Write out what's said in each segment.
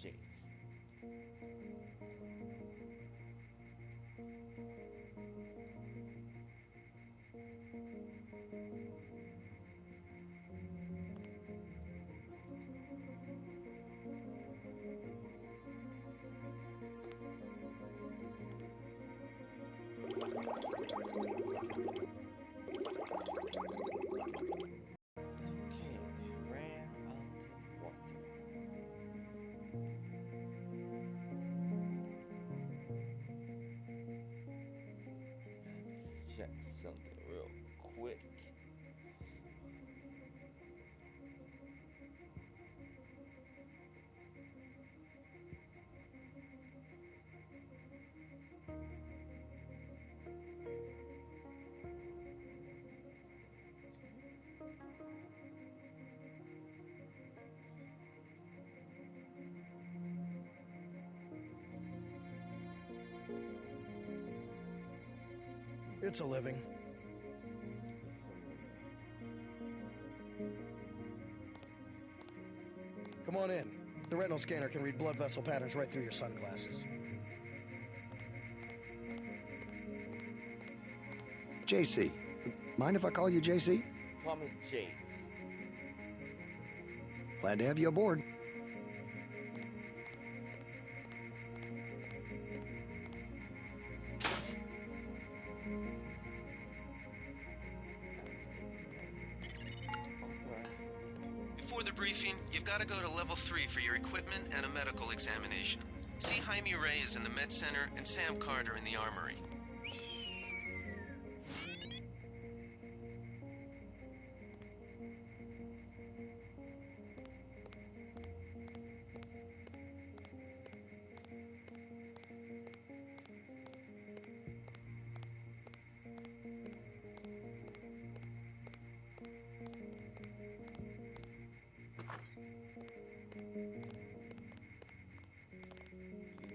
Jace. Check something real quick. It's a living. Come on in. The retinal scanner can read blood vessel patterns right through your sunglasses. JC. Mind if I call you JC? Call me Jace. Glad to have you aboard. Before the briefing, you've got to go to level 3 for your equipment and a medical examination. See Jaime Reyes in the med center and Sam Carter in the Armory.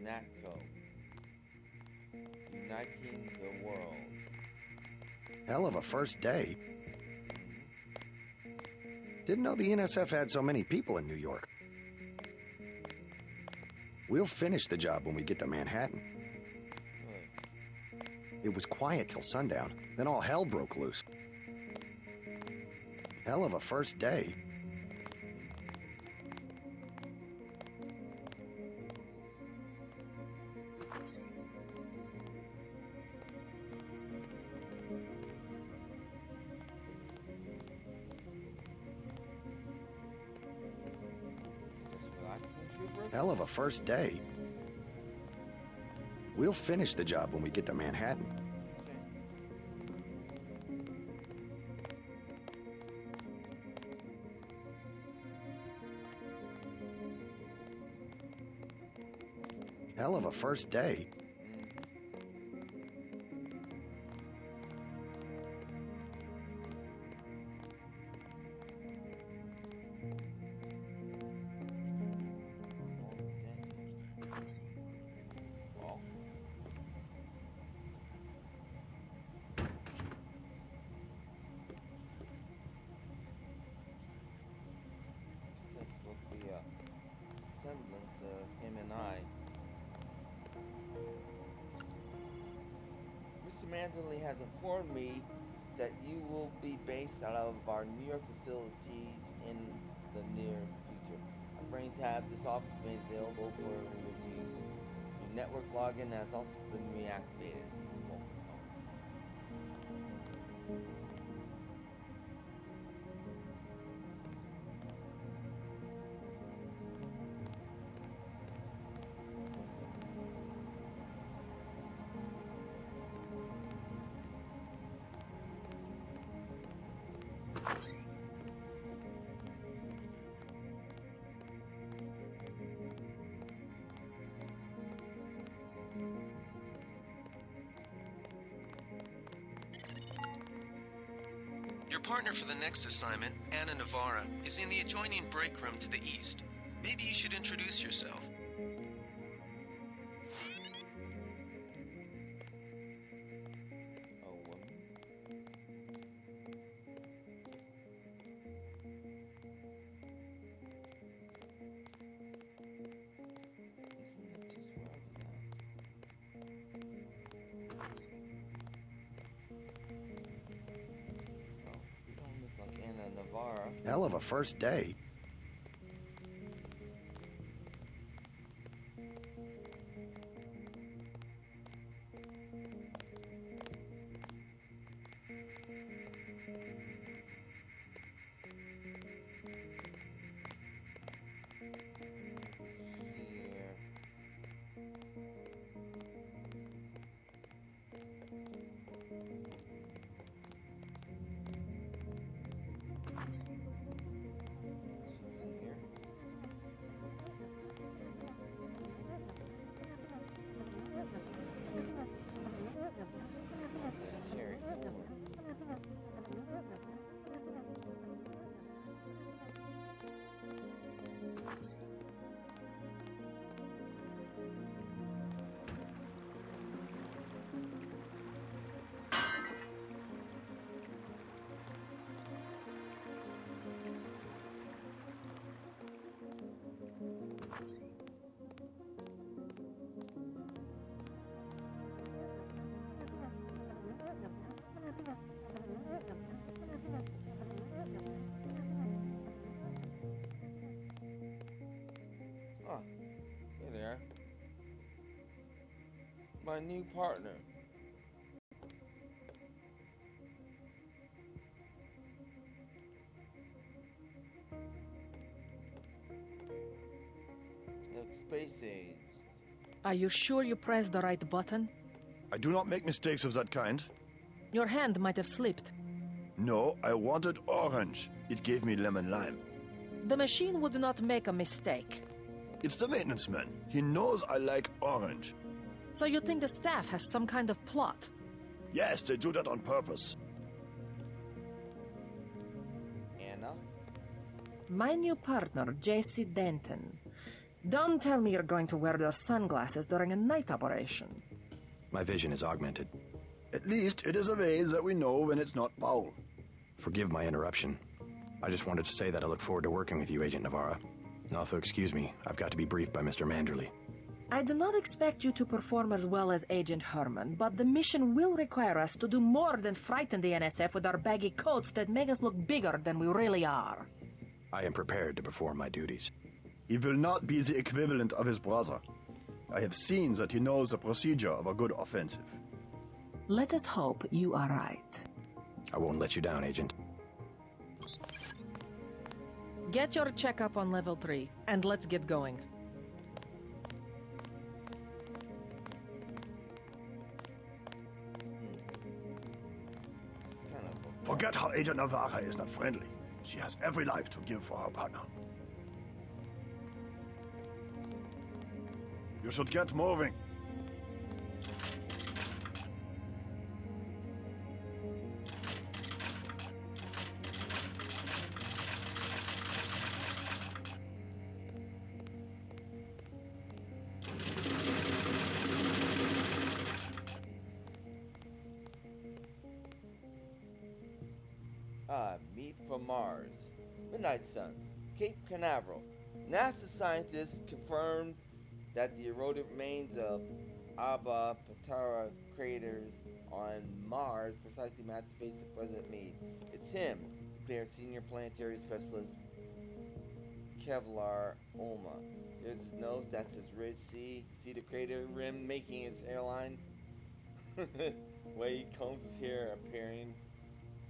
UNATCO. Uniting the world. Hell of a first day. Didn't know the NSF had so many people in New York. We'll finish the job when we get to Manhattan. It was quiet till sundown, then all hell broke loose. Hell of a first day. Hell of a first day. We'll finish the job when we get to Manhattan. Hell of a first day. Semblance of him and I. Mr. Manderley has informed me that you will be based out of our New York facilities in the near future. I'm praying to have this office made available for your use. Your network login has also been reactivated. Your partner for the next assignment, Anna Navarre, is in the adjoining break room to the east. Maybe you should introduce yourself. A woman? Hell of a first day. Here. She's in here. Cherry Fuller. Oh, hey there. My new partner. Looks space-aged. Are you sure you pressed the right button? I do not make mistakes of that kind. Your hand might have slipped. No, I wanted orange. It gave me lemon lime. The machine would not make a mistake. It's the maintenance man. He knows I like orange. So you think the staff has some kind of plot? Yes, they do that on purpose. Anna? My new partner, J.C. Denton. Don't tell me you're going to wear those sunglasses during a night operation. My vision is augmented. At least it is a ways that we know when it's not foul. Forgive my interruption. I just wanted to say that I look forward to working with you, Agent Navarre. Also, excuse me, I've got to be briefed by Mr. Manderley. I do not expect you to perform as well as Agent Hermann, but the mission will require us to do more than frighten the NSF with our baggy coats that make us look bigger than we really are. I am prepared to perform my duties. He will not be the equivalent of his brother. I have seen that he knows the procedure of a good offensive. Let us hope you are right. I won't let you down, Agent. Get your checkup on level 3, and let's get going. She's kind of... Forget how Agent Navarre is not friendly. She has every life to give for her partner. You should get moving. Meet from Mars. Midnight Sun. Cape Canaveral. NASA scientists confirmed that the eroded remains of Abba Patara craters on Mars precisely match the face of President Meade. It's him, declared senior planetary specialist Kevlar Olma. There's his nose, that's his ridge. See the crater rim making its hairline? Way he combs his hair appearing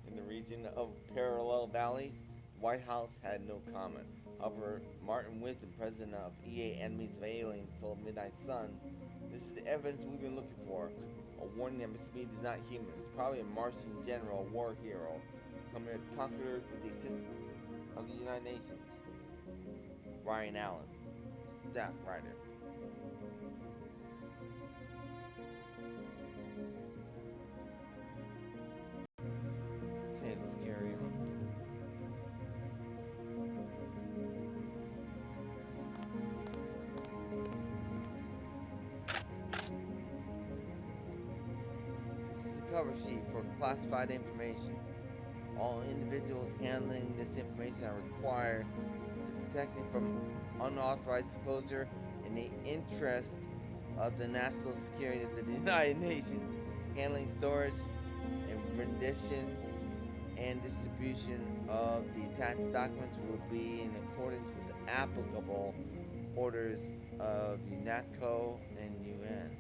in the region of parallel valleys. The White House had no comment. However, Martin Wisdom, president of EA Enemies of Aliens, told Midnight Sun, "This is the evidence we've been looking for. A warning that Mr. Meade is not human. He's probably a Martian general, a war hero, come here to conquer with the assistance of the United Nations." Ryan Allen, staff writer. Okay, let's carry on. This is the cover sheet for classified information. All individuals handling this information are required to protect it from unauthorized disclosure in the interest of the national security of the United Nations. Handling, storage, and rendition and distribution of the attached documents will be in accordance with the applicable orders of UNATCO and UN.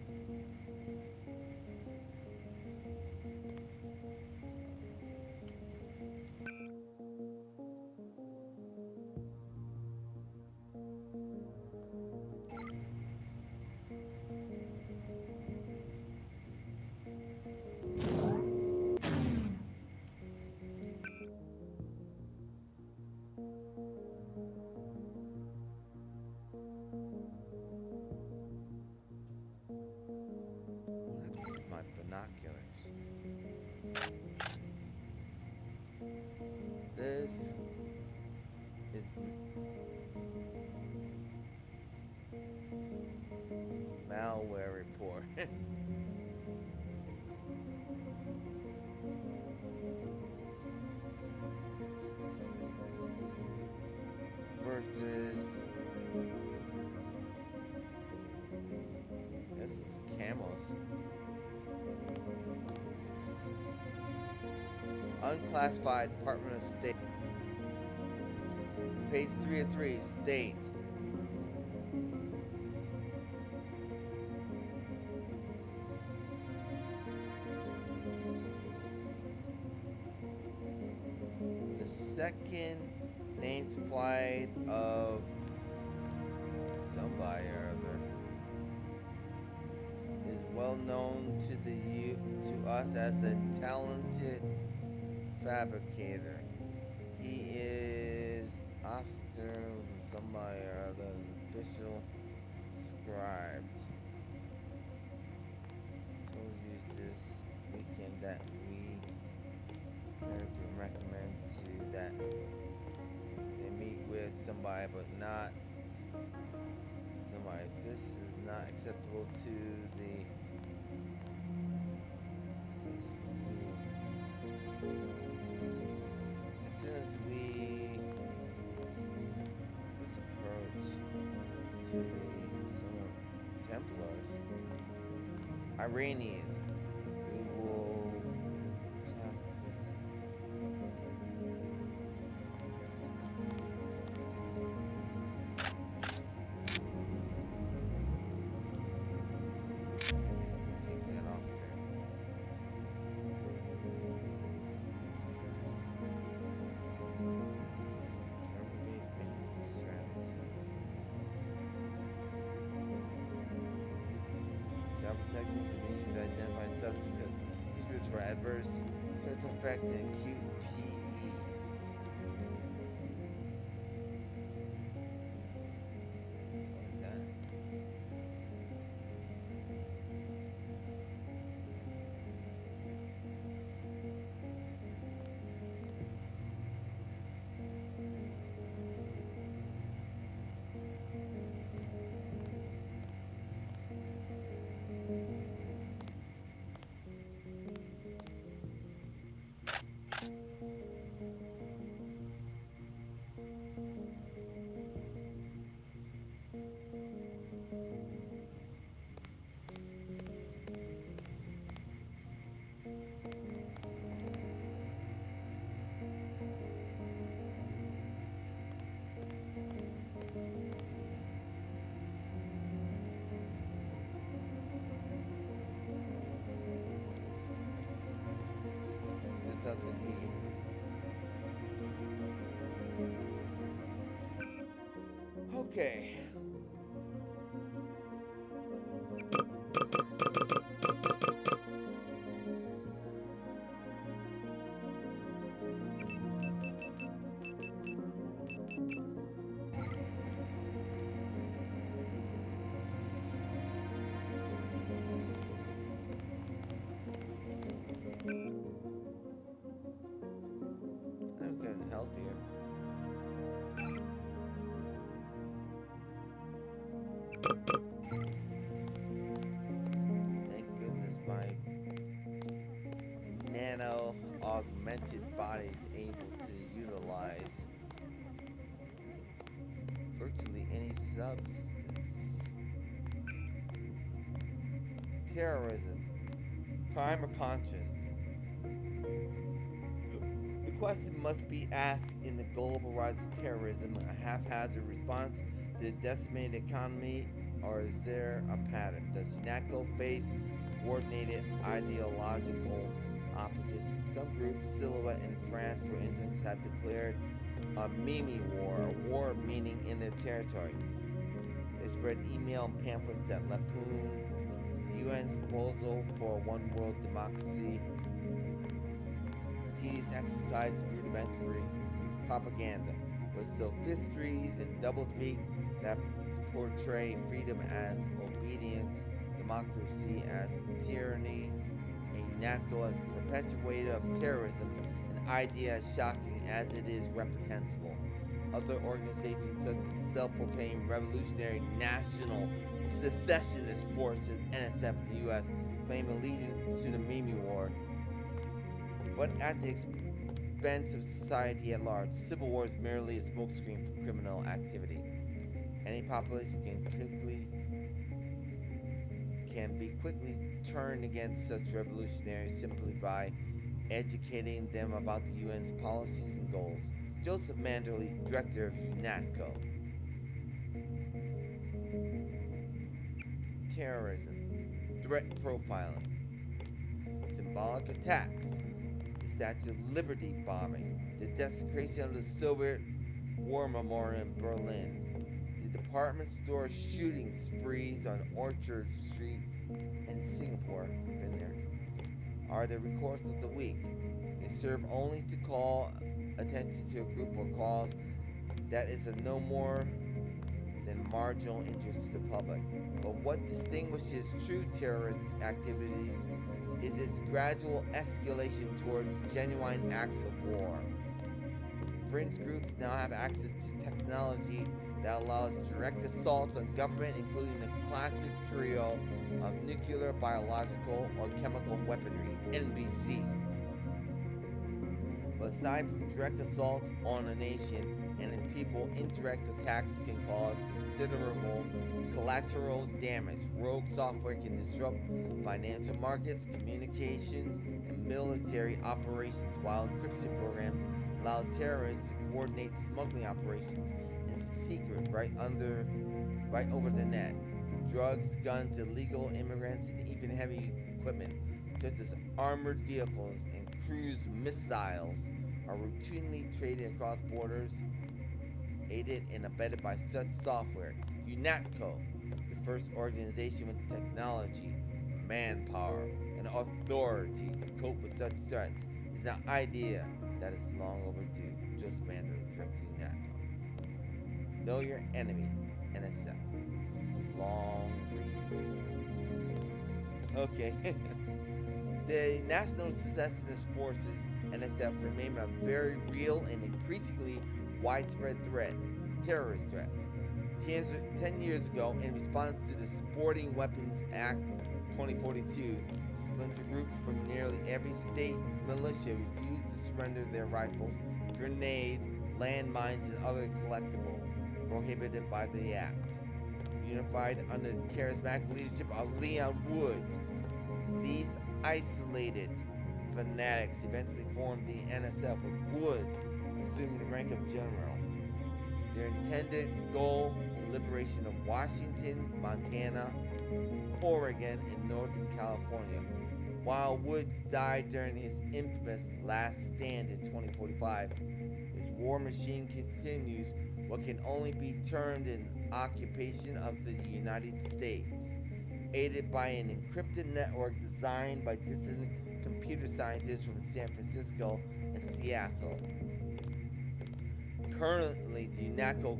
My binoculars. This is malware report. Versus this is camos. Unclassified Department of State. Page 303, State. The second name supplied of somebody or other is well known to us as the talented fabricator. He is officer of somebody or other, official scribed. So we'll use this weekend that we have to recommend to that they meet with somebody but not somebody. This is not acceptable to the as soon as we this approach to the some Templars, Iranians, we will attack with take that off there. Several techniques have been used to identify subjects as contributors for adverse certain effects in acute PE. What is that? It's up to me. Okay. I'm getting healthier. Thank goodness my nano augmented body is able to utilize virtually any substance. Terrorism, crime or conscience. The question must be asked in the global rise of terrorism, a haphazard response to the decimated economy, or is there a pattern? Does UNATCO face coordinated ideological opposition? Some groups, Silhouette in France for instance, have declared a Mimi war, a war meaning in their territory. They spread email and pamphlets that lampoon the UN's proposal for a one-world democracy, a tedious exercise of rudimentary propaganda, with sophistries and doublespeak that portray freedom as obedience, democracy as tyranny, and UNATCO as a perpetuator of terrorism, an idea as shocking as it is reprehensible. Other organizations such as the self-proclaimed Revolutionary National Secessionist Forces, NSF in the U.S., claim allegiance to the Mimi War, but at the expense of society at large. Civil war is merely a smokescreen for criminal activity. Any population can be quickly turned against such revolutionaries simply by educating them about the UN's policies and goals. Joseph Manderley, director of UNATCO. Terrorism, threat profiling, symbolic attacks, the Statue of Liberty bombing, the desecration of the Soviet War Memorial in Berlin, the department store shooting sprees on Orchard Street in Singapore, I've been there, are the recourse of the weak. They serve only to call attention to a group or cause that is of no more than marginal interest to the public. But what distinguishes true terrorist activities is its gradual escalation towards genuine acts of war. Fringe groups now have access to technology that allows direct assaults on government, including the classic trio of nuclear, biological, or chemical weaponry, NBC. But aside from direct assaults on a nation and its people, indirect attacks can cause considerable collateral damage. Rogue software can disrupt financial markets, communications, and military operations, while encryption programs allow terrorists to coordinate smuggling operations in secret right over the net. Drugs, guns, illegal immigrants, and even heavy equipment such as armored vehicles and cruise missiles are routinely traded across borders, aided and abetted by such software. UNATCO, the first organization with the technology, manpower, and authority to cope with such threats, is an idea that is long overdue. Joseph Manderley, director of UNATCO. Know your enemy, NSF. Long read. Okay. The National Secessionist Forces, NSF, remain a very real and increasingly widespread terrorist threat. 10 years ago, in response to the Sporting Weapons Act of 2042, splinter groups from nearly every state militia refused to surrender their rifles, grenades, landmines, and other collectibles prohibited by the act. Unified under the charismatic leadership of Leon Woods, these isolated fanatics eventually formed the NSF, with Woods assuming the rank of general. Their intended goal, the liberation of Washington, Montana, Oregon, and Northern California. While Woods died during his infamous last stand in 2045, his war machine continues what can only be termed an occupation of the United States, aided by an encrypted network designed by dissident computer scientists from San Francisco and Seattle. Currently, the UNATCO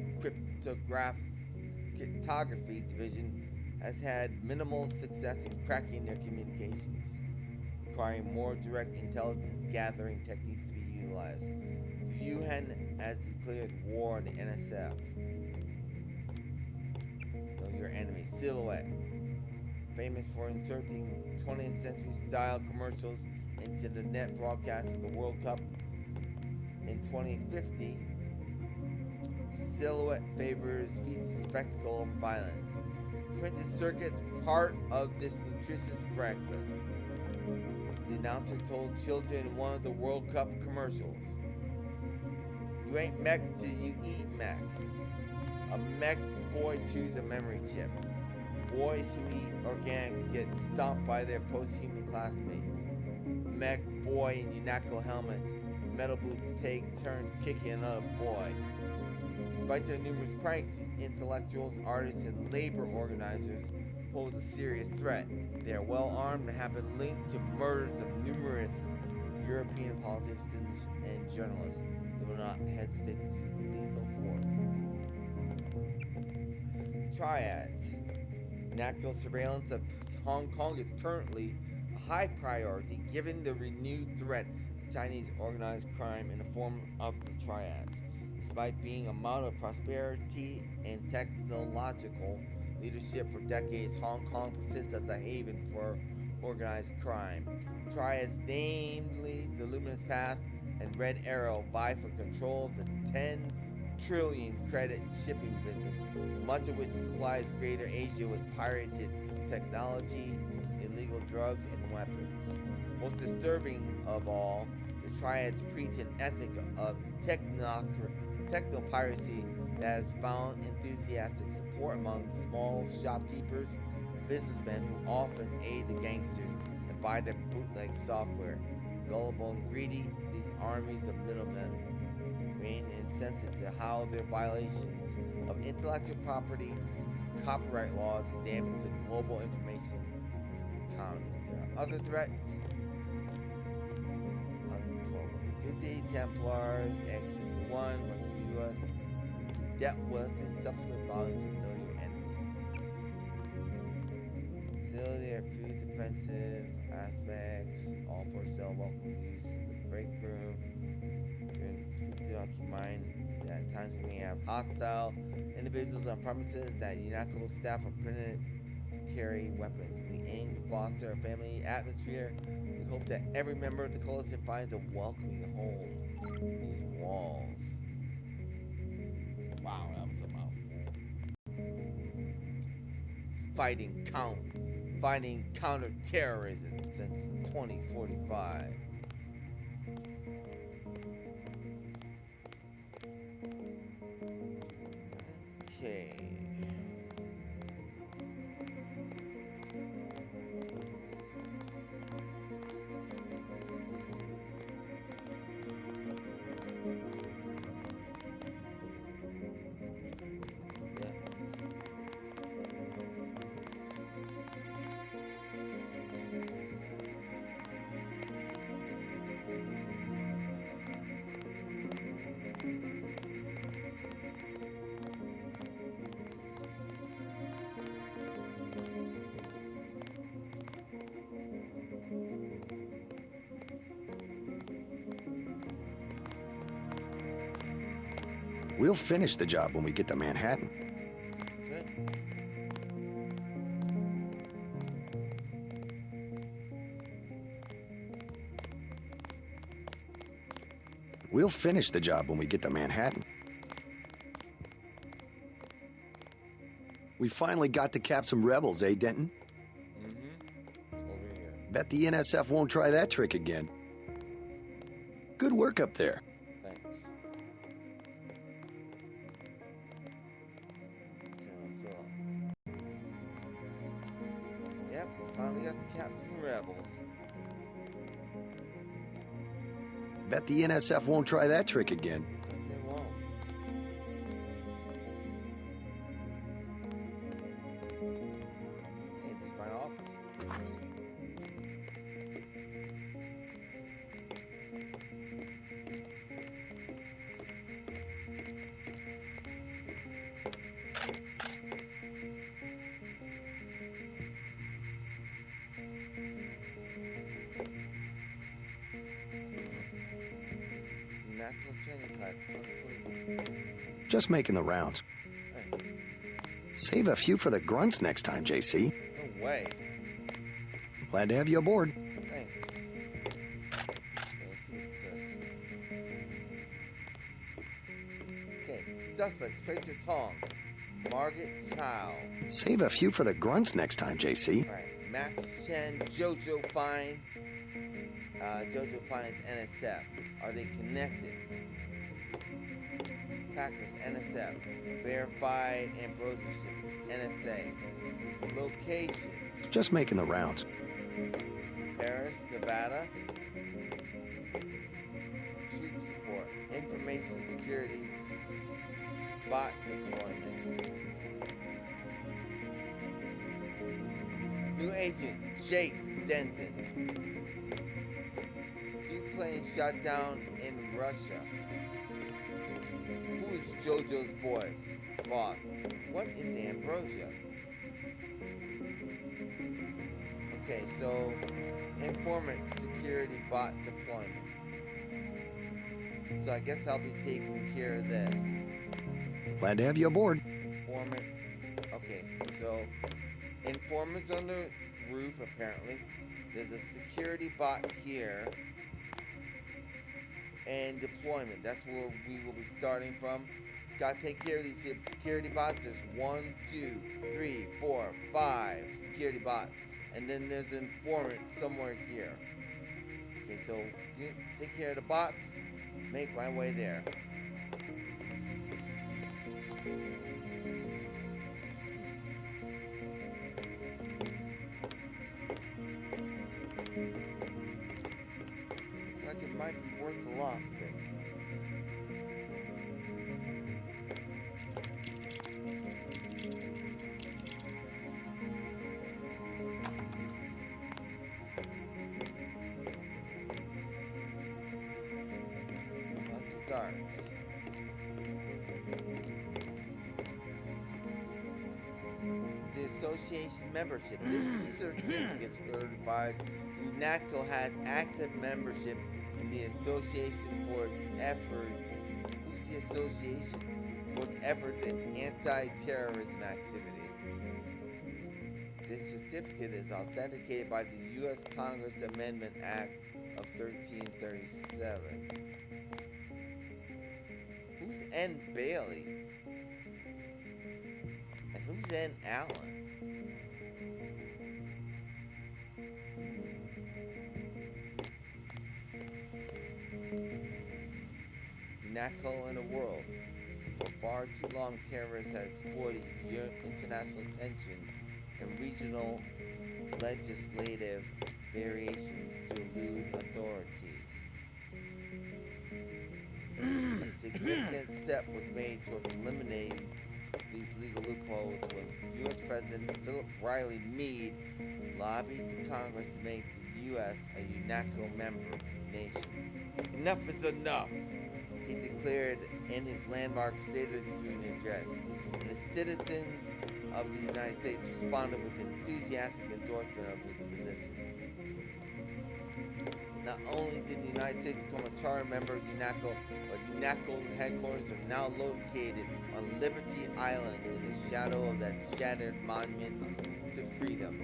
cryptography division has had minimal success in cracking their communications, requiring more direct intelligence gathering techniques to be utilized. The UN has declared war on the NSF. Know your enemy. Silhouette, famous for inserting 20th century style commercials into the net broadcast of the World Cup in 2050, Silhouette favors feats of spectacle and violence. Printed circuits, part of this nutritious breakfast. The announcer told children in one of the World Cup commercials, You ain't mech till you eat mech. A mech boy chews a memory chip. Boys who eat organics get stomped by their post-human classmates. Mech boy in UNATCO helmets and metal boots take turns kicking another boy. Despite their numerous pranks, these intellectuals, artists, and labor organizers pose a serious threat. They are well armed and have been linked to murders of numerous European politicians and journalists. They will not hesitate to use lethal force. Triads. UNATCO surveillance of Hong Kong is currently a high priority given the renewed threat of Chinese organized crime in the form of the Triads. Despite being a model of prosperity and technological leadership for decades, Hong Kong persists as a haven for organized crime. Triads, namely the Luminous Path and Red Arrow, vie for control of the 10 trillion credit shipping business, much of which supplies Greater Asia with pirated technology, illegal drugs, and weapons. Most disturbing of all, the Triads preach an ethic of techno-piracy that has found enthusiastic support among small shopkeepers and businessmen who often aid the gangsters and buy their bootleg software. Gullible and greedy, these armies of middlemen remain insensitive to how their violations of intellectual property and copyright laws damage the global information economy. There are other threats. Uncontrollable 50 Templars, X-51, Western U.S. dealt with in subsequent volumes of Know Your Enemy. Facility or few defensive aspects, all personnel welcome use the break room. Do not keep in mind that at times we may have hostile individuals on premises that UNATCO staff are permitted to carry weapons. We aim to foster a family atmosphere. We hope that every member of the coalition finds a welcoming home in these walls. Wow, that was a mouthful. Fighting counter-terrorism since 2045. Okay. We'll finish the job when we get to Manhattan. Good. We'll finish the job when we get to Manhattan. We finally got to cap some rebels, eh, Denton? Over here. Bet the NSF won't try that trick again. Good work up there. Thanks. Yep, we finally got the Captain Rebels. Bet the NSF won't try that trick again. But they won't. Hey, this is my office. UNATCO training class, 2021. Just making the rounds. Hey, Save a few for the grunts next time, JC. no way. Glad to have you aboard. Thanks. Okay, let's see what it says. Okay, suspects, Tracer Tong, Margaret Chow. Save a few for the grunts next time, JC. Alright, Max Chen, Jojo Fine. Jojo Fine is NSF. Are they connected? Packers, NSF. Verified Ambrosia, NSA. Locations: Just making the rounds. Paris, Nevada. Troop support. Information security. Bot deployment. New agent, Jace Denton. 2 planes shot down in Russia. Who is JoJo's boss? What is Ambrosia? Okay, so informant security bot deployment. So I guess I'll be taking care of this. Glad to have you aboard. Informant. Okay, so informants on the roof apparently. There's a security bot here. And deployment. That's where we will be starting from. Gotta take care of these security bots. There's 1, 2, 3, 4, 5 security bots. And then there's an informant somewhere here. Okay, so you take care of the bots. Make my way there. Looks like it might be worth a lockpick. Darts. The association membership. This certificate certified UNATCO has active membership in the association for its effort. Who's the association? For its efforts in anti-terrorism activity. This certificate is authenticated by the U.S. Congress Amendment Act of 1337. Who's N. Bailey? And who's N. Allen? UNATCO in a world. For far too long, terrorists have exploited international tensions and regional legislative variations to elude authorities. A significant step was made towards eliminating these legal loopholes when U.S. President Philip Riley Meade lobbied the Congress to make the U.S. a UNATCO member nation. Enough is enough, he declared in his landmark State of the Union address, and the citizens of the United States responded with enthusiastic endorsement of his position. Not only did the United States become a charter member of UNATCO, but UNATCO's headquarters are now located on Liberty Island in the shadow of that shattered monument to freedom.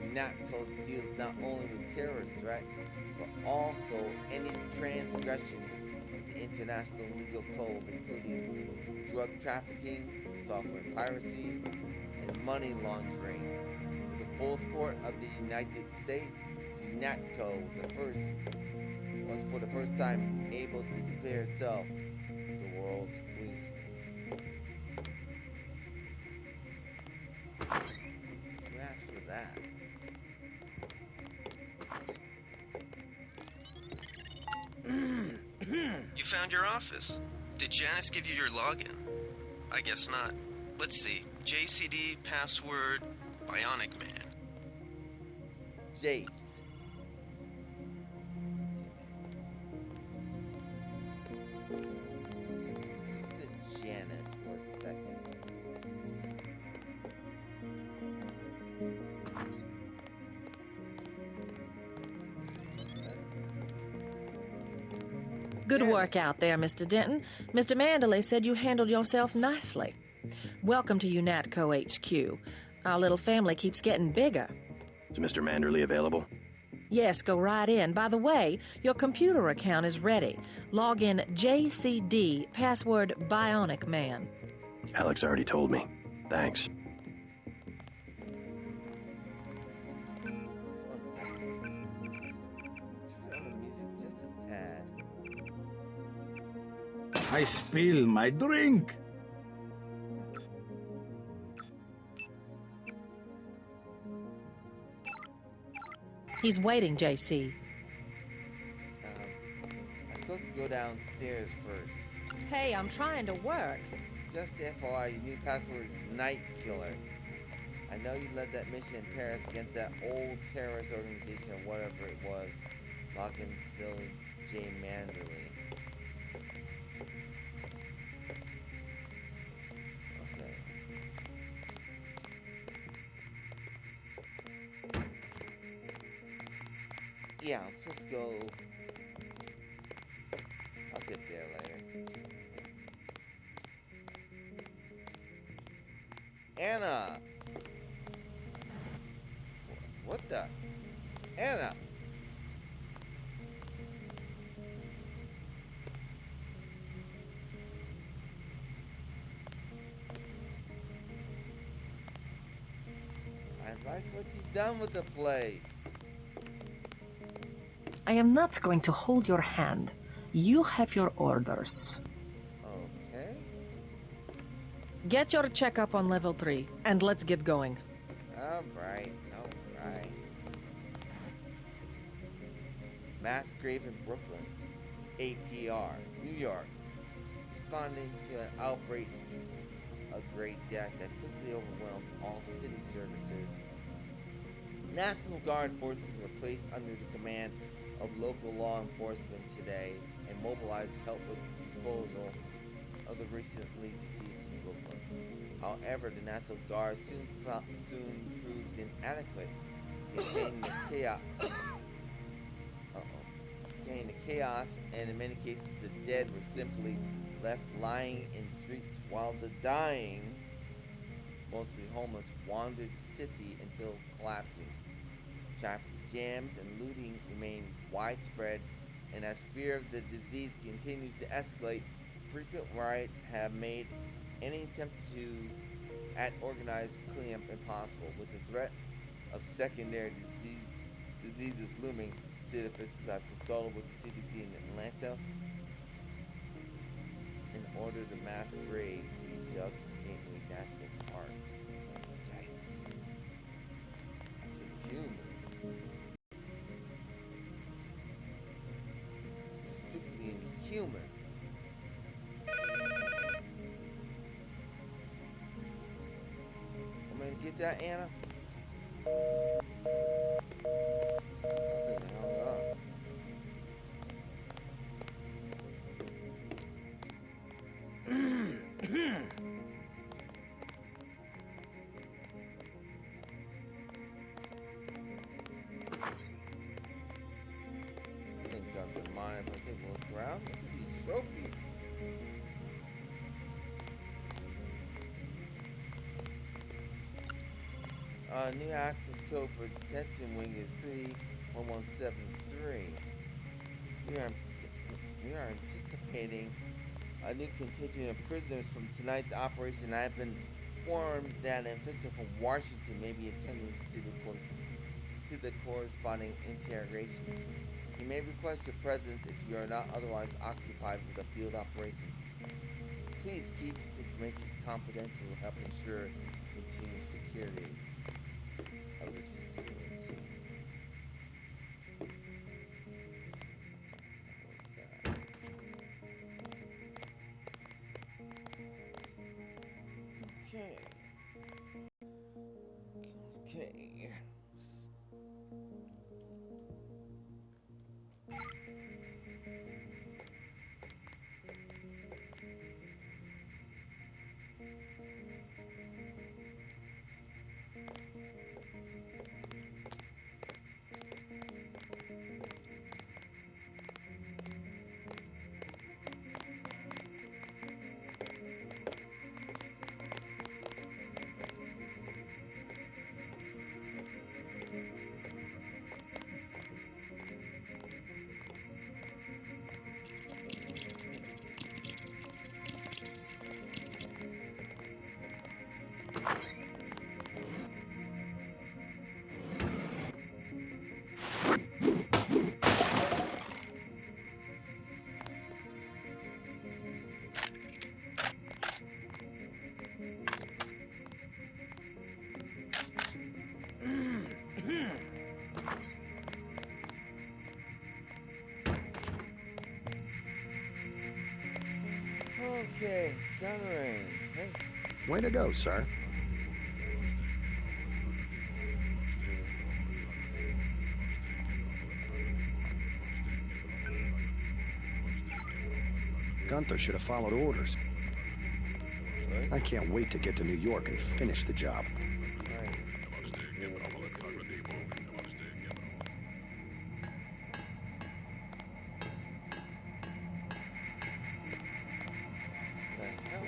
UNATCO deals not only with terrorist threats, but also any transgressions of the international legal code, including drug trafficking, software piracy, and money laundering. With the full support of the United States, UNATCO was for the first time able to declare itself the world's policeman. Who asked for that? You found your office. Did Janice give you your login? I guess not. Let's see. JCD password Bionic Man. Jace. Talk to Janice for a second. Good work out there, Mr. Denton. Mr. Manderley said you handled yourself nicely. Welcome to UNATCO HQ. Our little family keeps getting bigger. Is Mr. Manderley available? Yes, go right in. By the way, your computer account is ready. Log in JCD, password Bionic Man. Alex already told me. Thanks. One second. Turn on the music just a tad. I spill my drink. He's waiting, JC. I'm supposed to go downstairs first. Hey, I'm trying to work. Just FYI, your new password is Night Killer. I know you led that mission in Paris against that old terrorist organization or whatever it was. Login still Jaime Manderley. Okay. Yeah, let's just go. I'll get there later. Anna! What the? Anna! I like what you've done with the place. I am not going to hold your hand. You have your orders. Okay. Get your checkup on level 3, and let's get going. Alright. Mass grave in Brooklyn. APR. New York. Responding to an outbreak of great death that quickly overwhelmed all city services. National Guard forces were placed under the command of local law enforcement today and mobilized to help with disposal of the recently deceased in Brooklyn. However, the National Guard soon proved inadequate, containing the chaos, and in many cases the dead were simply left lying in streets while the dying, mostly homeless, wandered the city until collapsing. Traffic jams and looting remain widespread, and as fear of the disease continues to escalate, frequent riots have made any attempt at organized cleanup impossible. With the threat of secondary diseases looming, city officials have consulted with the CDC in Atlanta in order the mass grave to be dug in Gateway National Park. Yikes. That's inhuman. That's strictly inhuman. Want me to get that, Anna? I think I hung up. I think I don't mind if I take a look around. Look at these trophies. New access code for detention wing is 31173. We are anticipating a new contingent of prisoners from tonight's operation. I have been informed that an official from Washington may be attending to the corresponding interrogations. He may request your presence if you are not otherwise occupied with a field operation. Please keep this information confidential to help ensure continued security of this facility. Okay. Downrange. Hey. Way to go, sir. Gunther should have followed orders. Right? I can't wait to get to New York and finish the job. Right. The hell?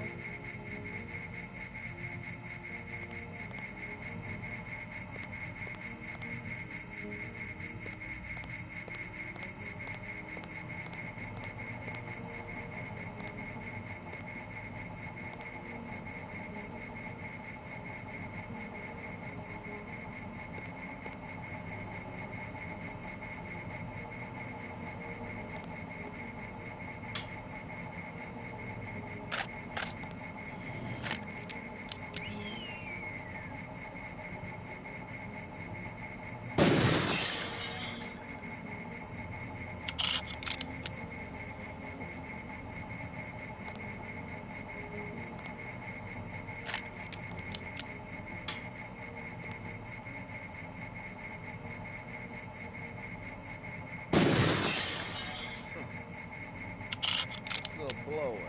Little blow away.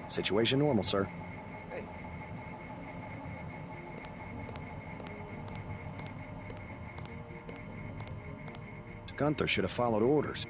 Situation normal, sir. Hey. Gunther should have followed orders.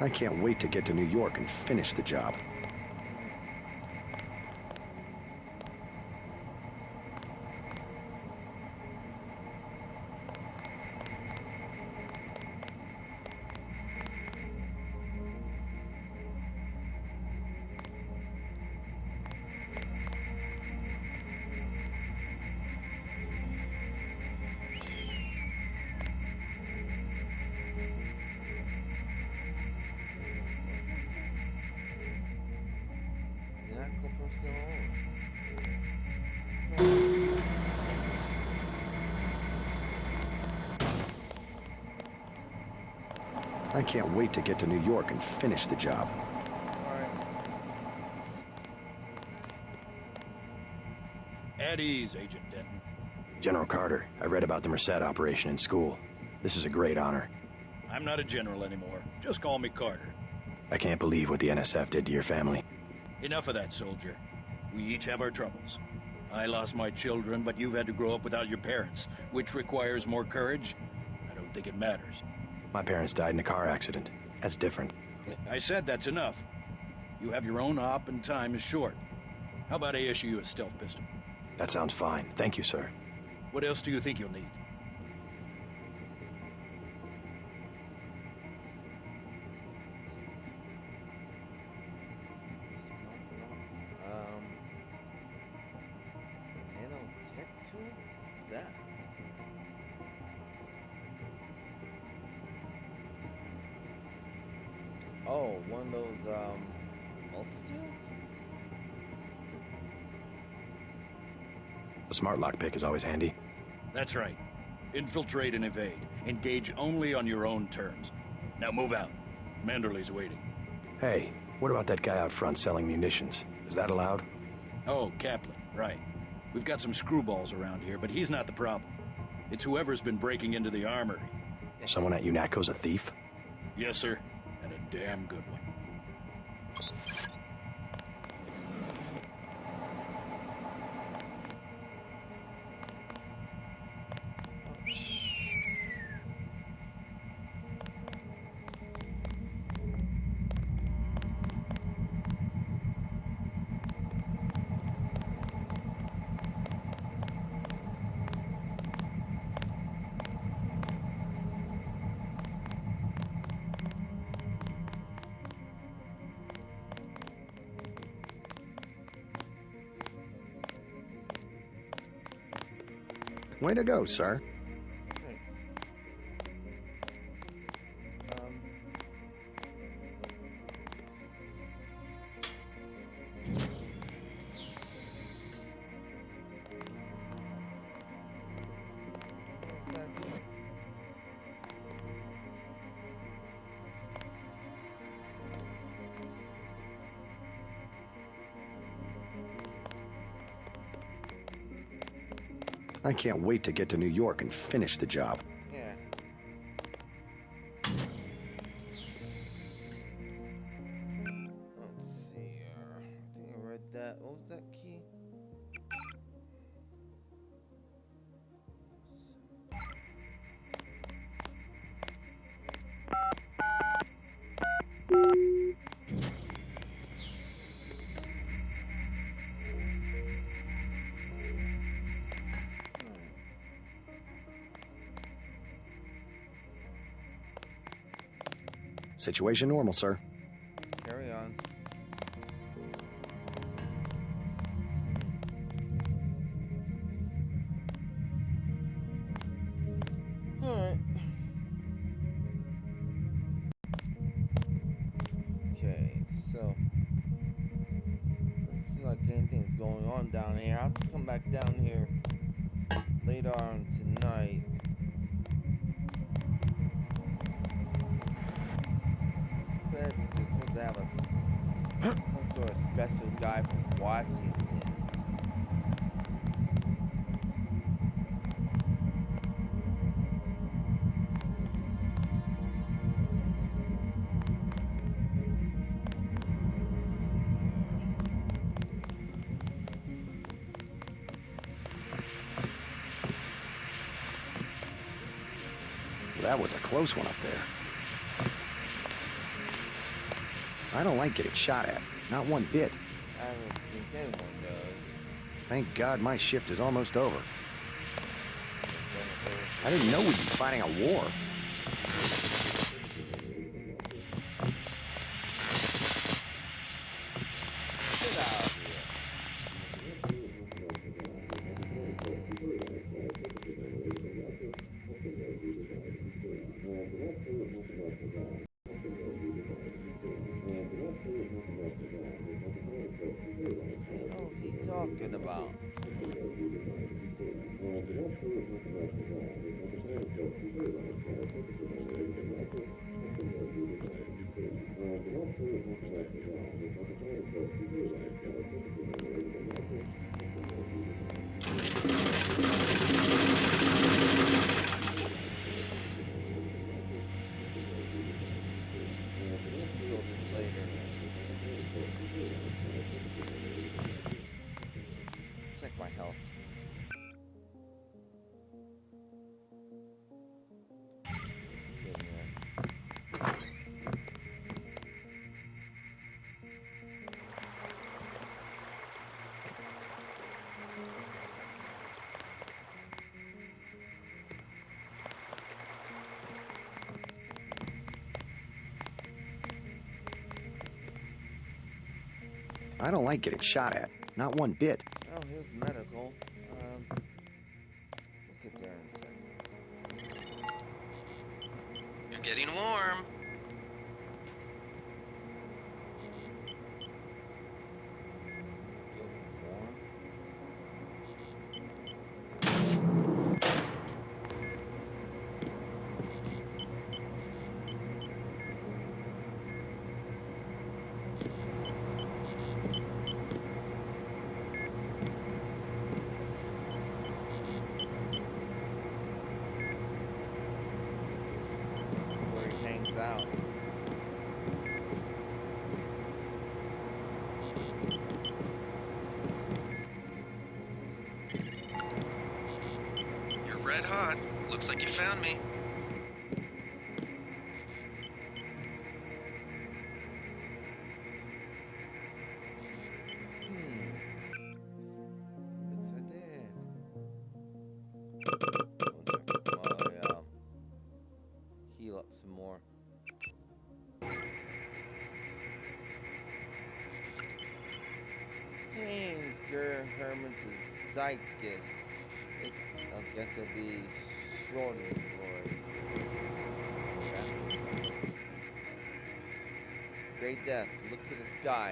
I can't wait to get to New York and finish the job. UNATCO personnel only. What's going on? I can't wait to get to New York and finish the job. Alright. At ease, Agent Denton. General Carter, I read about the Merced operation in school. This is a great honor. I'm not a general anymore. Just call me Carter. I can't believe what the NSF did to your family. Enough of that, soldier. We each have our troubles. I lost my children, but you've had to grow up without your parents, which requires more courage. I don't think it matters. My parents died in a car accident. That's different. I said that's enough. You have your own op and time is short. How about I issue you a stealth pistol? That sounds fine. Thank you, sir. What else do you think you'll need? Nanotech tool? What's that? Oh, one of those, multi-tools? A smart lockpick is always handy. That's right. Infiltrate and evade. Engage only on your own terms. Now move out. Manderley's waiting. Hey, what about that guy out front selling munitions? Is that allowed? Oh, Kaplan, right. We've got some screwballs around here, but he's not the problem. It's whoever's been breaking into the armory. Someone at UNATCO's a thief? Yes, sir. And a damn good one. Way to go, sir. I can't wait to get to New York and finish the job. Yeah. Let's see here. I think I read that. What was that key? Situation normal, sir. Carry on. Alright. Okay, so doesn't seem like anything's going on down here. I'll have to come back down here later on tonight. They're supposed to have some sort of special guy from Washington. That was a close one up there. I don't like getting shot at. Not one bit. I don't think anyone does. Thank God my shift is almost over. I didn't know we'd be fighting a war. Get out of here. What the hell is he talking about? Later. Check my health. I don't like getting shot at. Not one bit. Oh, here's medical. We'll get there in a second. You're getting warm. Look warm. out. You're red hot. Looks like you found me. Looks like that. Heal up some more. James Hermann Zeitgeist. I guess it'd be shorter for it. Great death. Look to the sky.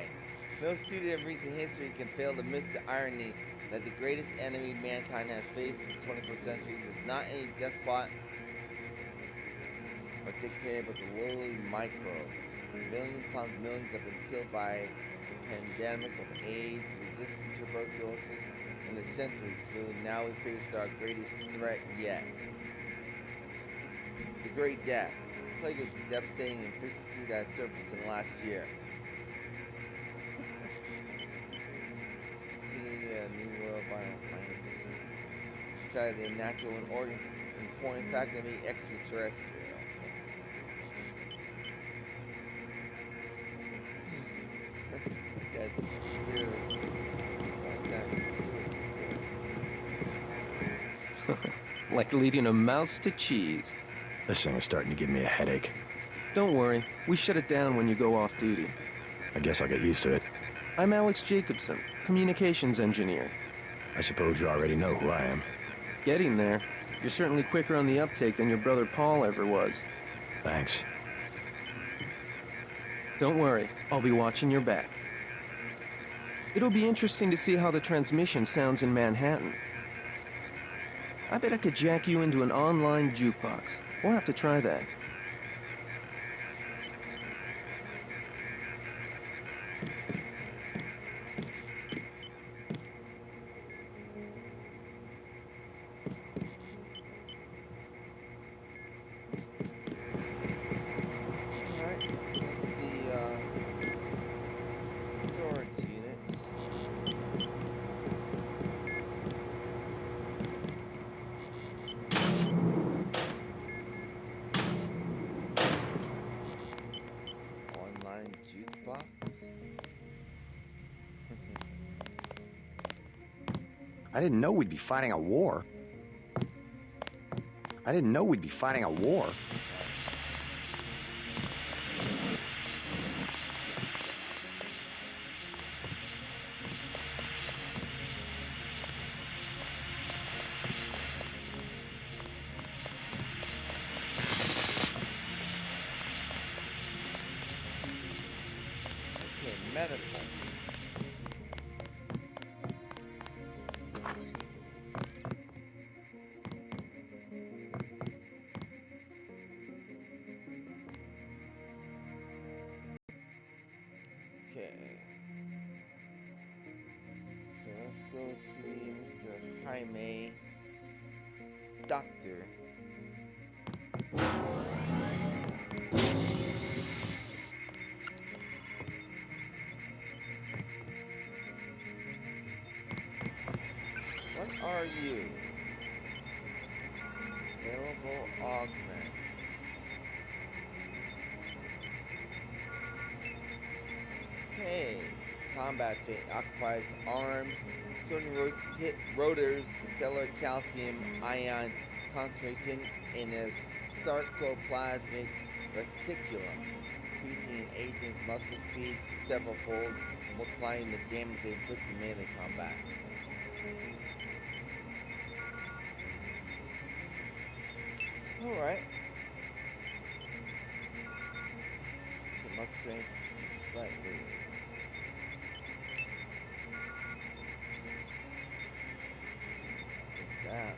No student of recent history can fail to miss the irony that the greatest enemy mankind has faced in the 21st century was not any despot or dictator, but the lowly microbe. Millions upon millions have been killed by the pandemic of AIDS, resistant tuberculosis, and the century flu. Now we face our greatest threat yet. The Great Death. Plague of devastating efficiency that has surfaced in the last year. See, New World Violent Minds. Decided the natural and important fact to be extraterrestrial. That's a conspiracy. What's that conspiracy? Like leading a mouse to cheese. This thing is starting to give me a headache. Don't worry, we shut it down when you go off duty. I guess I'll get used to it. I'm Alex Jacobson, communications engineer. I suppose you already know who I am. Getting there. You're certainly quicker on the uptake than your brother Paul ever was. Thanks. Don't worry, I'll be watching your back. It'll be interesting to see how the transmission sounds in Manhattan. I bet I could jack you into an online jukebox. We'll have to try that. Alright, the storage units. Online jukebox. I didn't know we'd be fighting a war. I didn't know we'd be fighting a war. Okay, medical. Okay. So let's go see Mr. Jaime. Doctor. What are you? Available augments. Okay. Combat chain occupies arms, certain rotors, accelerate calcium ion concentration in a sarcoplasmic reticulum, increasing an agent's muscle speed several fold, multiplying the damage they inflict in melee combat. Alright. Okay, muscle strength slightly. Take that.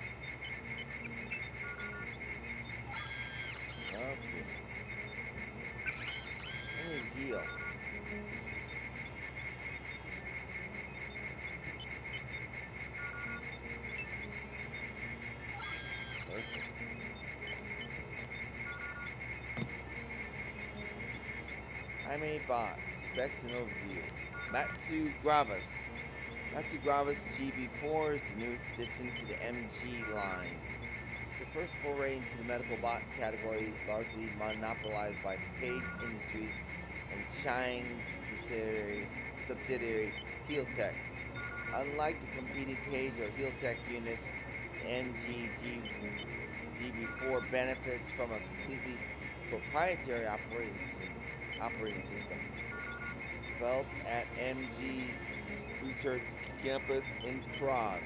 Okay. Let me heal. Perfect. Jaime Bots, specs and overview. Matsu Gravis. Matsu Gravis GB4 is the newest addition to the MG line. The first foray into the medical bot category, largely monopolized by Page Industries and Chang subsidiary Healtech. Unlike the competing Page or Healtech units, the MG GB4 benefits from a completely proprietary operating system developed at MG's research campus in Prague.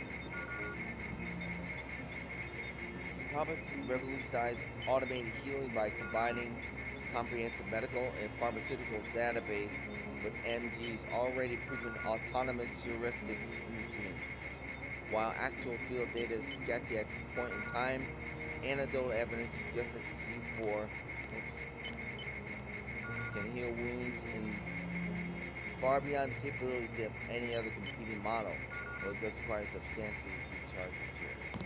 It promises to revolutionize automated healing by combining comprehensive medical and pharmaceutical database with MG's already proven autonomous heuristics routine. While actual field data is sketchy at this point in time, anecdotal evidence suggests that the G4 can heal wounds in far beyond the capabilities of any other competing model, though it does require substantial recharge materials.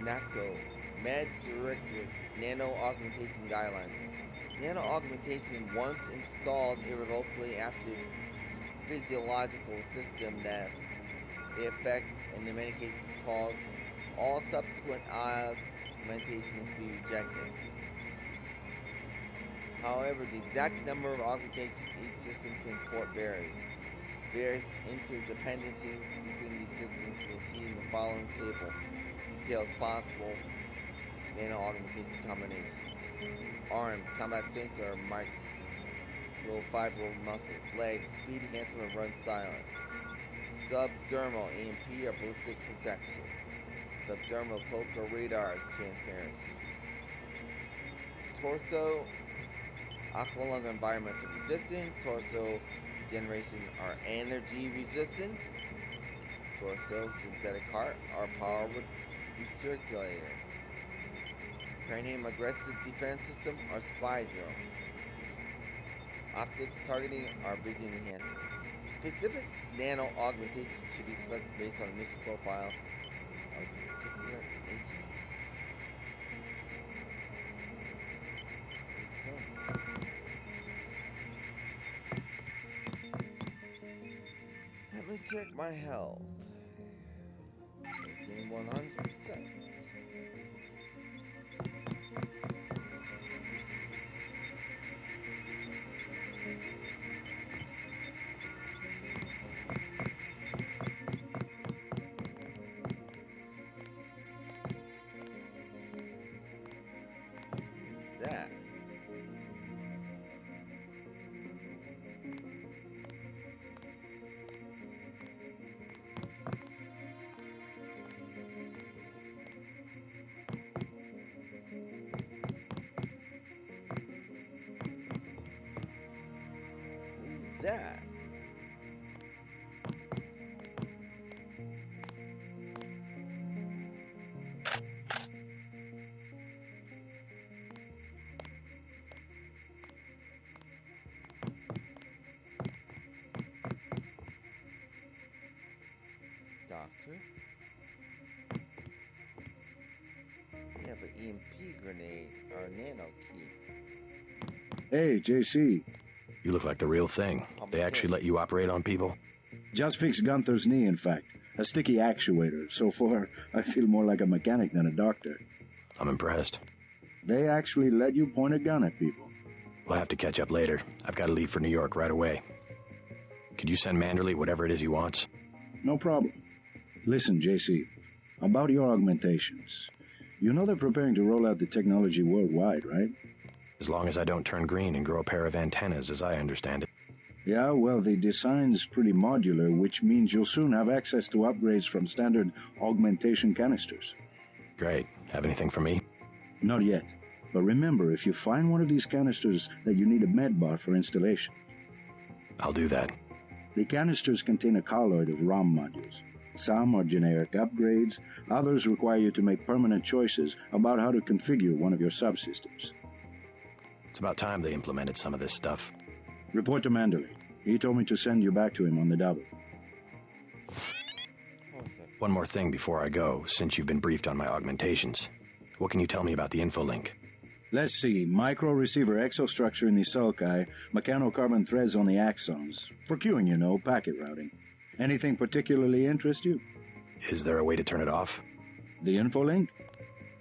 UNATCO, Med Director Nano Augmentation Guidelines. Nano augmentation, once installed irrevocably after physiological system that they affect and in many cases cause all subsequent augmentations to be rejected. However, the exact number of augmentations each system can support varies. Various interdependencies between these systems can be seen in the following table. Details possible nano augmentation combinations. Arms, combat strength or microfibril muscles. Legs, speed enhancement, run silent. Subdermal, EMP or ballistic protection. Subdermal cloak or radar transparency. Torso, aqualung environmental resistant. Torso generation are energy resistant. Torso synthetic heart are powered with recirculator. Cranium aggressive defense system or spy drone. Optics targeting are vision enhancement. Specific nano augmentation should be selected based on the mission profile of the particular agent. Makes sense. Let me check my health. 100%. Who's that? That? Doctor? We have an EMP grenade or a nano key. Hey, JC. You look like the real thing. They actually let you operate on people? Just fixed Gunther's knee, in fact. A sticky actuator. So far, I feel more like a mechanic than a doctor. I'm impressed. They actually let you point a gun at people. We'll have to catch up later. I've got to leave for New York right away. Could you send Manderley whatever it is he wants? No problem. Listen, JC, about your augmentations. You know they're preparing to roll out the technology worldwide, right? As long as I don't turn green and grow a pair of antennas, as I understand it. Yeah, well, the design's pretty modular, which means you'll soon have access to upgrades from standard augmentation canisters. Great. Have anything for me? Not yet. But remember, if you find one of these canisters, that you need a medbot for installation. I'll do that. The canisters contain a colloid of ROM modules. Some are generic upgrades, others require you to make permanent choices about how to configure one of your subsystems. It's about time they implemented some of this stuff. Report to Manderley. He told me to send you back to him on the double. One more thing before I go, since you've been briefed on my augmentations. What can you tell me about the info link? Let's see. Micro-receiver exostructure in the sulci, mechanocarbon threads on the axons. For queuing, you know, packet routing. Anything particularly interest you? Is there a way to turn it off? The info link?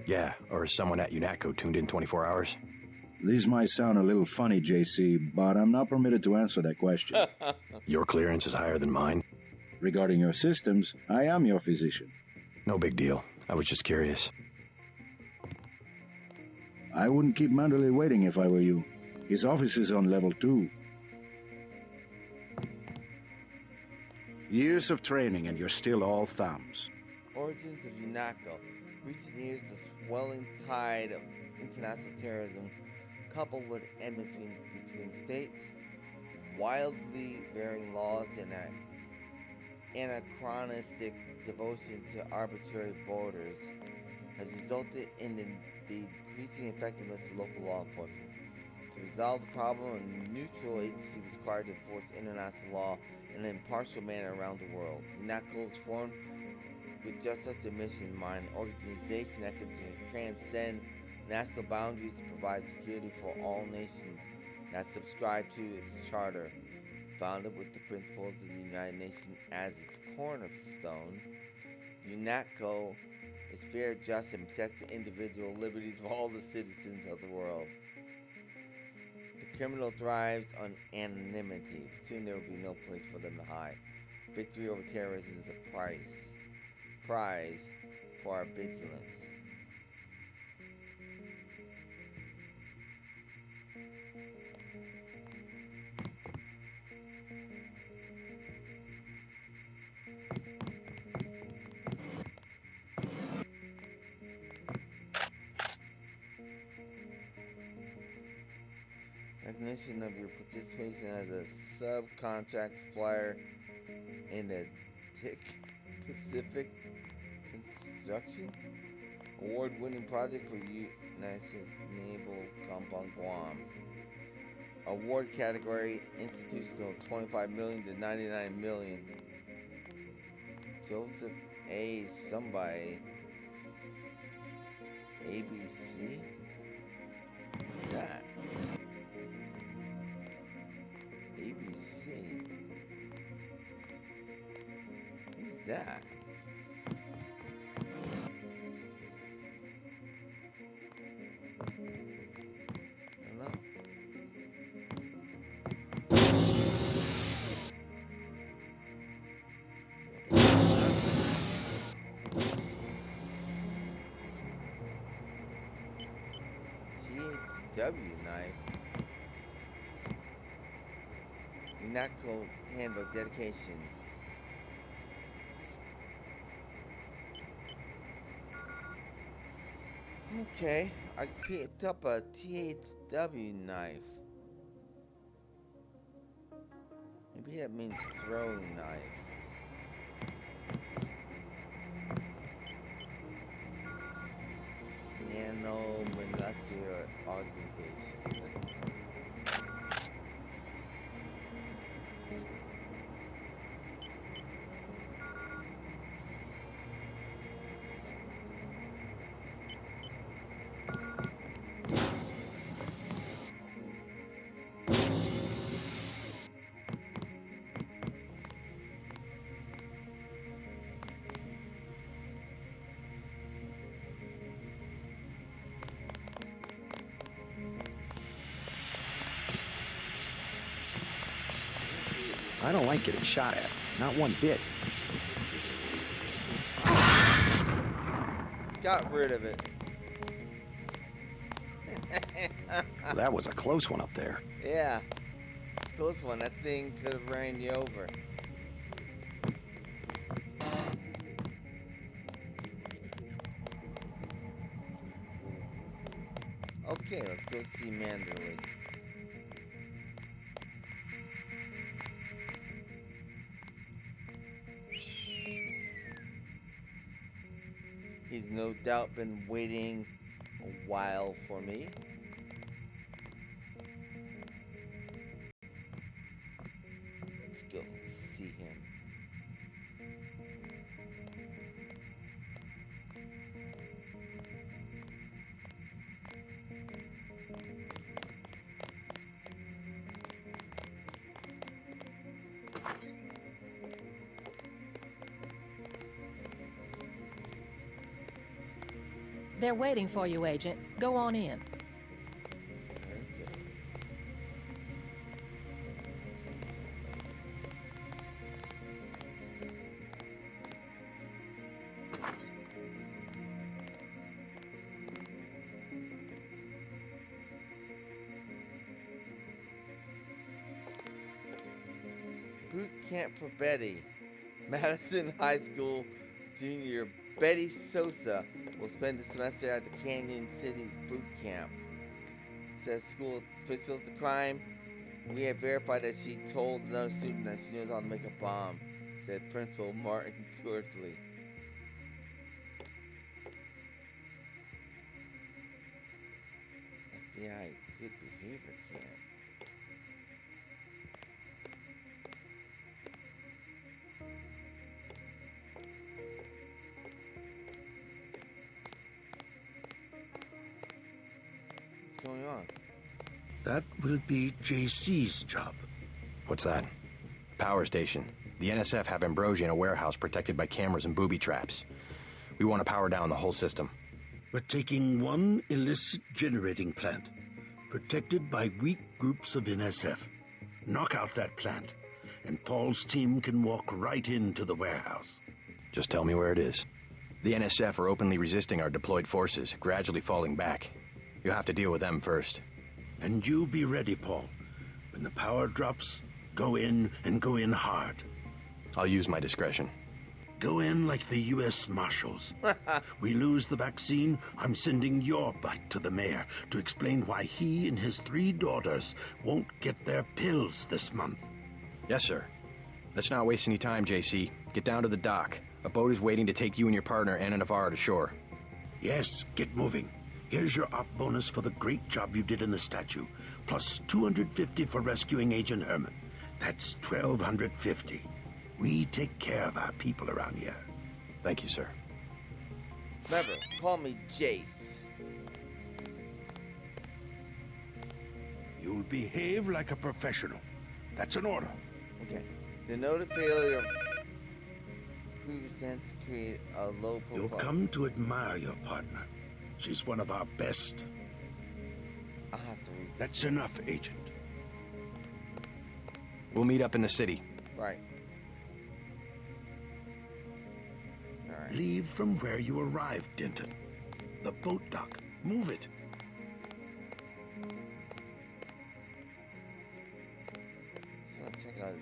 Yeah, or is someone at UNATCO tuned in 24 hours? These might sound a little funny, JC, but I'm not permitted to answer that question. Your clearance is higher than mine? Regarding your systems, I am your physician. No big deal. I was just curious. I wouldn't keep Manderley waiting if I were you. His office is on level 2. Years of training and you're still all thumbs. Origins of UNATCO. Recent years, the swelling tide of international terrorism, coupled with enmity between states, wildly varying laws, and an anachronistic devotion to arbitrary borders, has resulted in the decreasing effectiveness of local law enforcement. To resolve the problem, a neutral agency was required to enforce international law in an impartial manner around the world. UNATCO was formed with just such a mission in mind, an organization that could transcend national boundaries to provide security for all nations that subscribe to its charter. Founded with the principles of the United Nations as its cornerstone, UNATCO is fair, just, and protects the individual liberties of all the citizens of the world. The criminal thrives on anonymity. Soon there will be no place for them to hide. Victory over terrorism is a prize for our vigilance. Recognition of your participation as a subcontract supplier in the Pacific Construction Award-winning project for United States Naval Compound Guam. Award category institutional, 25 million to 99 million. Joseph A. Somebody. ABC? What's that? ABC. Who's that? I don't know. THW knife. UNATCO handbook dedication. Okay, I picked up a THW knife. Maybe that means throwing knife. Nanomolecular augmentation. I don't like getting shot at. Not one bit. Got rid of it. That was a close one up there. Yeah. It's a close one. That thing could have ran you over. go see Manderley. He's no doubt been waiting a while for me. Let's go see him. They're waiting for you, Agent. Go on in. Very good. Boot camp for Betty. Madison High School junior Betty Sosa will spend the semester at the Canyon City boot camp. Says school officials the crime. We have verified that she told another student that she knows how to make a bomb, said Principal Martin Courtley. FBI good behavior camp. What's going on? That will be JC's job. What's that? Power station. The NSF have Ambrosia in a warehouse protected by cameras and booby traps. We want to power down the whole system. We're taking one illicit generating plant, protected by weak groups of NSF. Knock out that plant, and Paul's team can walk right into the warehouse. Just tell me where it is. The NSF are openly resisting our deployed forces, gradually falling back. You'll have to deal with them first. And you be ready, Paul. When the power drops, go in and go in hard. I'll use my discretion. Go in like the U.S. Marshals. We lose the vaccine, I'm sending your butt to the mayor to explain why he and his 3 daughters won't get their pills this month. Yes, sir. Let's not waste any time, JC. Get down to the dock. A boat is waiting to take you and your partner, Anna Navarre, to shore. Yes, get moving. Here's your op bonus for the great job you did in the statue, plus 250 for rescuing Agent Hermann. That's 1,250. We take care of our people around here. Thank you, sir. Remember, call me Jace. You'll behave like a professional. That's an order. Okay. Denote a failure of previous attempts to create a low profile. You'll come to admire your partner. She's one of our best. I'll have to read this. That's enough, Agent. We'll meet up in the city. Right. Alright. Leave from where you arrived, Denton. The boat dock. Move it. Just want to check out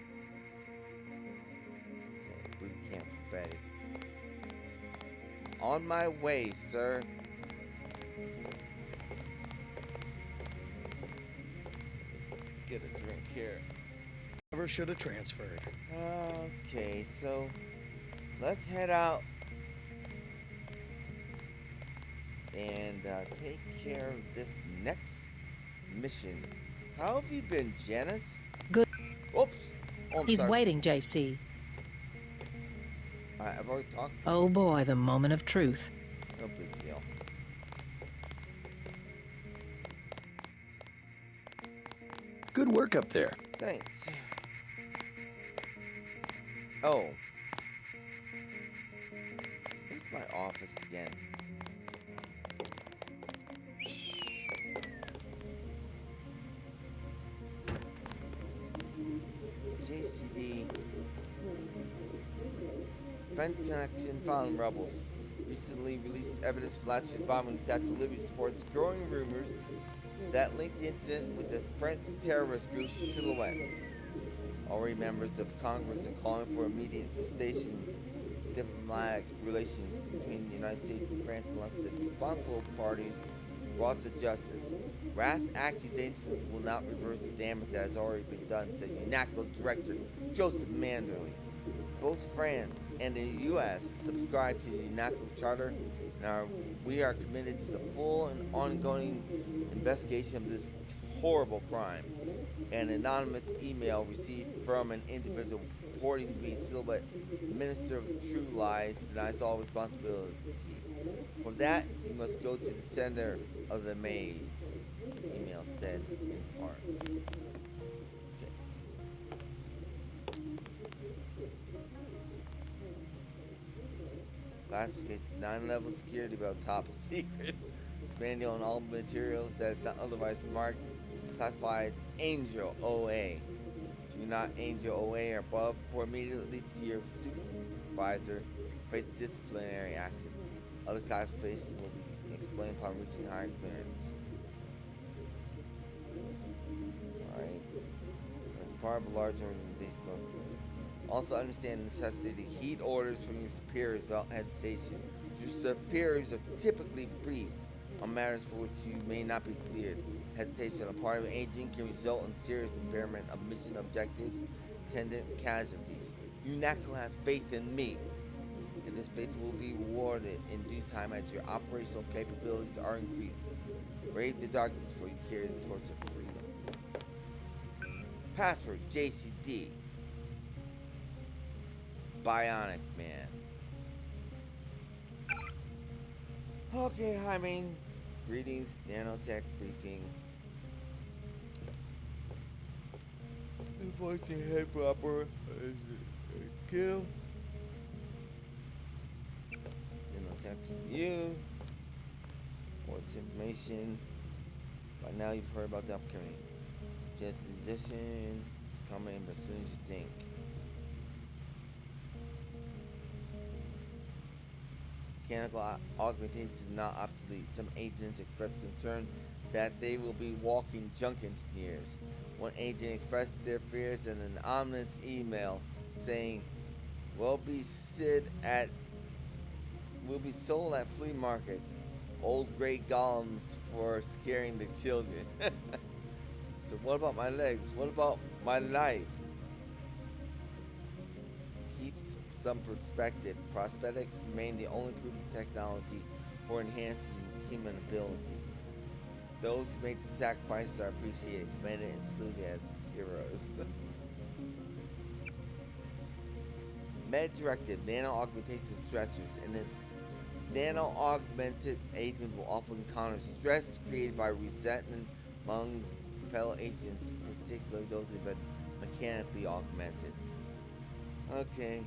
boot camp for Betty. On my way, sir. Get a drink here. Never should have transferred. Okay, so let's head out and take care of this next mission. How have you been, Janet? Good. Oops. Oh, I'm He's sorry. waiting, JC. I've already talked. Oh boy, the moment of truth. No big deal. Good work up there. Thanks. Oh. Where's my office again? JCD. Defense Connection found rebels. Recently released evidence of last year's bombing of Statue of Liberty supports growing rumors that linked the incident with the French terrorist group Silhouette. Already members of Congress are calling for immediate cessation of diplomatic relations between the United States and France unless the responsible parties brought to justice. Rash accusations will not reverse the damage that has already been done, said UNATCO Director Joseph Manderley. Both France and the U.S. subscribe to the UNATCO Charter, and we are committed to the full and ongoing investigation of this horrible crime. An anonymous email received from an individual purporting to be Silhouette Minister of True Lies denies all responsibility. For that, you must go to the center of the maze, the email said in part. Okay. Classification 9-level security about top secret. It's manual on all materials that is not otherwise marked. It's classified Angel OA. If you're not Angel OA or above, report immediately to your supervisor. Face disciplinary action. Other classifications will be explained upon reaching higher clearance. Alright. As part of a large organization, also understand the necessity to heed orders from your superiors without hesitation. Your superiors are typically briefed on matters for which you may not be cleared. Hesitation on the part of an agent can result in serious impairment of mission objectives, attendant casualties. UNATCO has faith in me, and this faith will be rewarded in due time as your operational capabilities are increased. Brave the darkness for you carry the torch of freedom. Password JCD. Bionic Man. Okay, Jaime. Greetings, nanotech briefing. Enforcing head for upper kill. Nanotech's you. What's information? By now you've heard about the upcoming jet's position. It's coming, but as soon as you think. Mechanical augmentation is not obsolete. Some agents expressed concern that they will be walking junk engineers. One agent expressed their fears in an ominous email saying, "Will be sold at flea markets. Old gray golems for scaring the children." So what about my legs? What about my life? Keep some perspective. Prosthetics remain the only proven technology for enhancing human abilities. Those who make the sacrifices are appreciated, commended, and saluted as heroes. Med directive, nano-augmentation stressors. And the nano-augmented agent will often encounter stress created by resentment among fellow agents, particularly those who have been mechanically augmented. Okay.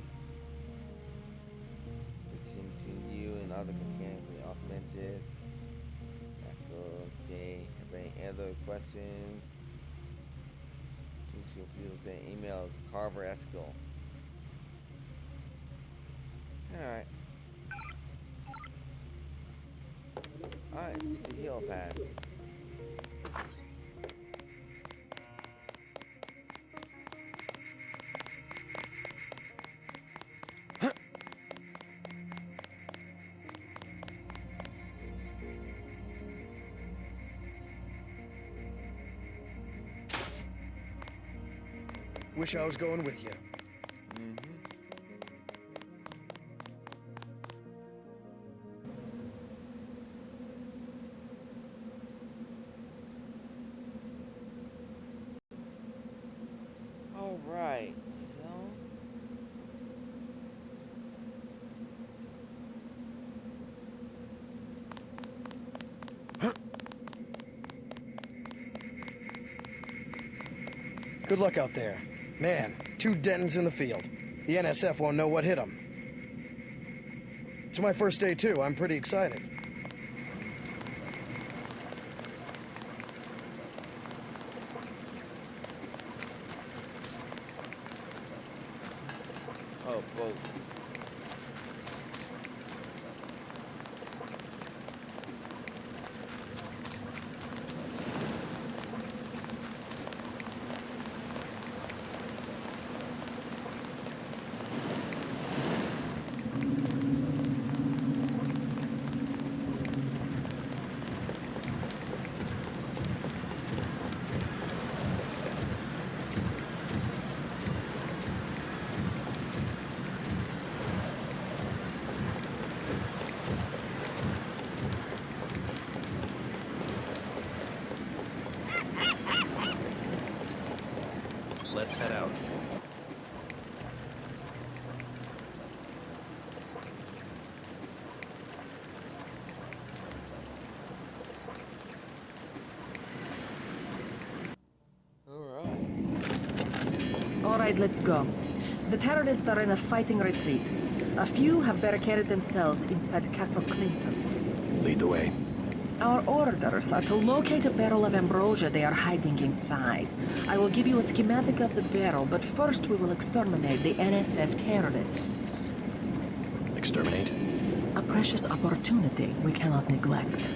Friction between you and other mechanically augmented. Okay. Have any other questions? Please feel free to send an email Carver Eskel. Alright. Alright, let's get the heal pad. Wish I was going with you. All right, so Good luck out there. Man, 2 Dentons in the field. The NSF won't know what hit them. It's my first day, too. I'm pretty excited. oh, boat. All right, let's go. The terrorists are in a fighting retreat. A few have barricaded themselves inside Castle Clinton. Lead the way. Our orders are to locate a barrel of ambrosia they are hiding inside. I will give you a schematic of the barrel, but first we will exterminate the NSF terrorists. Exterminate? A precious opportunity we cannot neglect.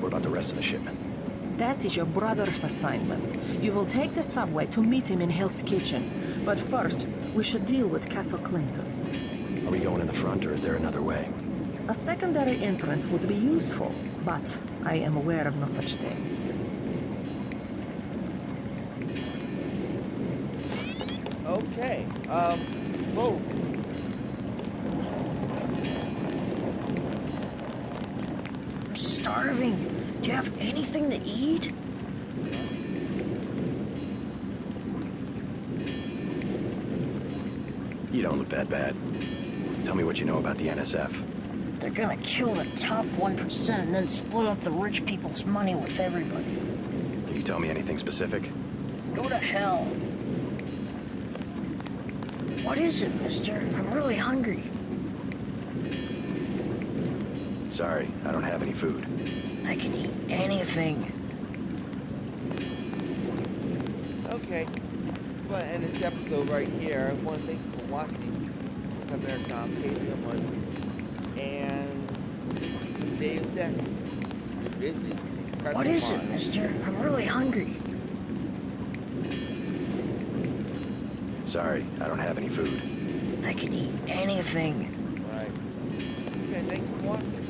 What about the rest of the shipment? That is your brother's assignment. You will take the subway to meet him in Hill's Kitchen. But first, we should deal with Castle Clinton. Are we going in the front, or is there another way? A secondary entrance would be useful, but I am aware of no such thing. Okay, whoa. I'm starving. Do you have anything to eat? You don't look that bad. Tell me what you know about the NSF. They're gonna kill the top 1% and then split up the rich people's money with everybody. Can you tell me anything specific? Go to hell. What is it, mister? I'm really hungry. Sorry, I don't have any food. I can eat anything. Okay, I'm going to end this episode right here. I want to thank you for watching. It's American Malkavian, and this is Deus Ex. Revision. What is it, mister? I'm really hungry. Sorry, I don't have any food. I can eat anything. Right. Okay, thank you for watching.